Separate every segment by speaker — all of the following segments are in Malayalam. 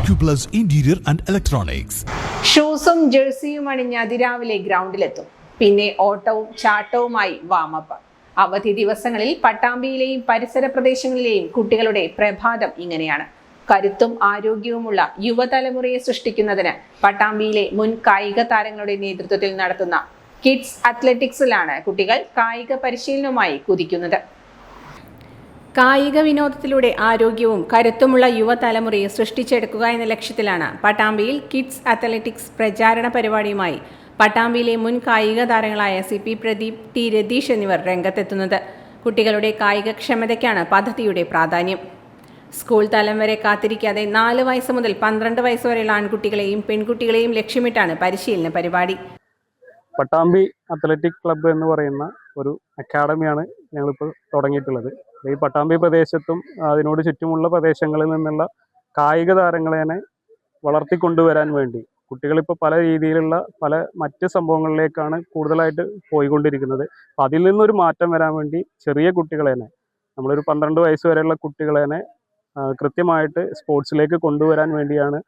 Speaker 1: Acuplus Interior and Electronics.
Speaker 2: ഷൂസും ജേഴ്സിയും അണിഞ്ഞ് അതിരാവിലെ ഗ്രൗണ്ടിലെത്തും. പിന്നെ ഓട്ടവും ചാട്ടവുമായി വാമപ്പ്. അവധി ദിവസങ്ങളിൽ പട്ടാമ്പിയിലെയും പരിസര പ്രദേശങ്ങളിലെയും കുട്ടികളുടെ പ്രഭാതം ഇങ്ങനെയാണ്. കരുത്തും ആരോഗ്യവുമുള്ള യുവതലമുറയെ സൃഷ്ടിക്കുന്നതിന് പട്ടാമ്പിയിലെ മുൻ കായിക താരങ്ങളുടെ നേതൃത്വത്തിൽ നടത്തുന്ന കിഡ്സ് അത്ലറ്റിക്സിലാണ് കുട്ടികൾ കായിക പരിശീലനവുമായി കുതിക്കുന്നത്. കായിക വിനോദത്തിലൂടെ ആരോഗ്യവും കരുത്തുമുള്ള യുവതലമുറയെ സൃഷ്ടിച്ചെടുക്കുക എന്ന ലക്ഷ്യത്തിലാണ് പട്ടാമ്പിയിൽ കിഡ്സ് അത്ലറ്റിക്സ് പ്രചാരണ പരിപാടിയുമായി പട്ടാമ്പിയിലെ മുൻ കായിക താരങ്ങളായ CP പ്രദീപ്, T രതീഷ് എന്നിവർ രംഗത്തെത്തുന്നത്. കുട്ടികളുടെ കായികക്ഷമതയ്ക്കാണ് പദ്ധതിയുടെ പ്രാധാന്യം. സ്കൂൾ തലം വരെ കാത്തിരിക്കാതെ 4 വയസ്സ് മുതൽ 12 വയസ്സ് വരെയുള്ള ആൺകുട്ടികളെയും പെൺകുട്ടികളെയും ലക്ഷ്യമിട്ടാണ് പരിശീലന പരിപാടി.
Speaker 3: പട്ടാമ്പി അത്ലറ്റിക് ക്ലബ്ബ് എന്ന് പറയുന്ന ഒരു അക്കാഡമിയാണ് ഞങ്ങളിപ്പോൾ തുടങ്ങിയിട്ടുള്ളത്. ഈ പട്ടാമ്പി പ്രദേശത്തും അതിനോട് ചുറ്റുമുള്ള പ്രദേശങ്ങളിൽ നിന്നുള്ള കായിക താരങ്ങളെ വളർത്തിക്കൊണ്ടുവരാൻ വേണ്ടി കുട്ടികളിപ്പോൾ പല രീതിയിലുള്ള പല മറ്റ് സംഭവങ്ങളിലേക്കാണ് കൂടുതലായിട്ട് പോയിക്കൊണ്ടിരിക്കുന്നത്. അപ്പം അതിൽ നിന്നൊരു മാറ്റം വരാൻ വേണ്ടി ചെറിയ കുട്ടികളെ നമ്മളൊരു 12 വയസ്സ് വരെയുള്ള കുട്ടികളെ കൃത്യമായിട്ട് സ്പോർട്സിലേക്ക് കൊണ്ടുവരാൻ വേണ്ടിയാണ്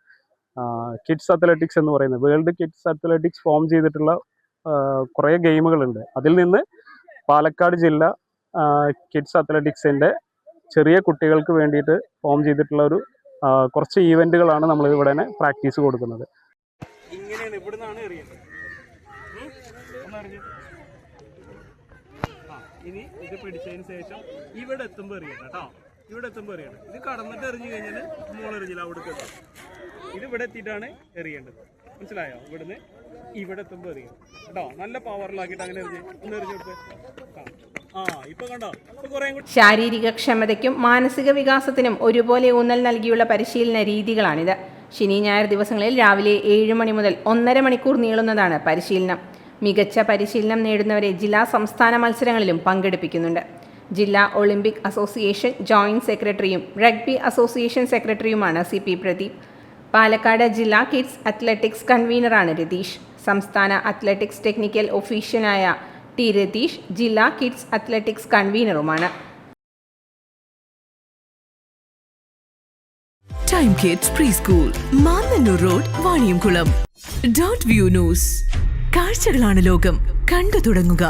Speaker 3: കിഡ്സ് അത്ലറ്റിക്സ് എന്ന് പറയുന്നത്. വേൾഡ് കിഡ്സ് അത്ലറ്റിക്സ് ഫോം ചെയ്തിട്ടുള്ള കുറേ ഗെയിമുകളുണ്ട്. അതിൽ നിന്ന് പാലക്കാട് ജില്ല കിഡ്സ് അത്ലറ്റിക്സിൻ്റെ ചെറിയ കുട്ടികൾക്ക് വേണ്ടിയിട്ട് ഫോം ചെയ്തിട്ടുള്ള ഒരു കുറച്ച് ഈവൻറ്റുകളാണ് നമ്മൾ ഇവിടെ പ്രാക്ടീസ് കൊടുക്കുന്നത്. ഇങ്ങനെയാണ് ഇവിടുന്നാണ് എറിയേണ്ടത്. ഇനി ഇത് പിടിച്ചതിന് ശേഷം ഇവിടെ എത്തുമ്പോൾ എറിയണം കേട്ടോ. ഇവിടെ എത്തുമ്പോൾ എറിയണം. ഇത് കടന്നിട്ട് എറിഞ്ഞു കഴിഞ്ഞാൽ മോളെറിഞ്ഞില്ല, അവിടേക്ക് എത്തും. ഇത് ഇവിടെ എത്തിയിട്ടാണ് എറിയേണ്ടത്. മനസ്സിലായോ? ഇവിടുന്ന് ഇവിടെ എത്തുമ്പോൾ എറിയണം കേട്ടോ. നല്ല പവറിലാക്കിയിട്ട് അങ്ങനെ ഒന്ന് എറിഞ്ഞു കൊടുത്ത്.
Speaker 2: ശാരീരിക ക്ഷമതയ്ക്കും മാനസിക വികാസത്തിനും ഒരുപോലെ ഊന്നൽ നൽകിയുള്ള പരിശീലന രീതികളാണിത്. ശനി ഞായർ ദിവസങ്ങളിൽ രാവിലെ 7 മണി മുതൽ 1.5 മണിക്കൂർ നീളുന്നതാണ് പരിശീലനം. മികച്ച പരിശീലനം നേടുന്നവരെ ജില്ലാ സംസ്ഥാന മത്സരങ്ങളിലും പങ്കെടുപ്പിക്കുന്നുണ്ട്. ജില്ലാ ഒളിമ്പിക് അസോസിയേഷൻ ജോയിന്റ് സെക്രട്ടറിയും റഗ്ബി അസോസിയേഷൻ സെക്രട്ടറിയുമാണ് CP പ്രദീപ്. പാലക്കാട് ജില്ലാ കിഡ്സ് അത്ലറ്റിക്സ് കൺവീനറാണ് രതീഷ്. സംസ്ഥാന അത്ലറ്റിക്സ് ടെക്നിക്കൽ ഒഫീഷ്യലായ T രതീഷ് ജില്ലാ കിഡ്സ് അത്ലറ്റിക്സ് കൺവീനറുമാണ്.
Speaker 4: Time kids preschool, Mannannur road, Vaniyamkulam. .View news. കാഴ്ചകളാണ് ലോകം, കണ്ടു തുടങ്ങുക.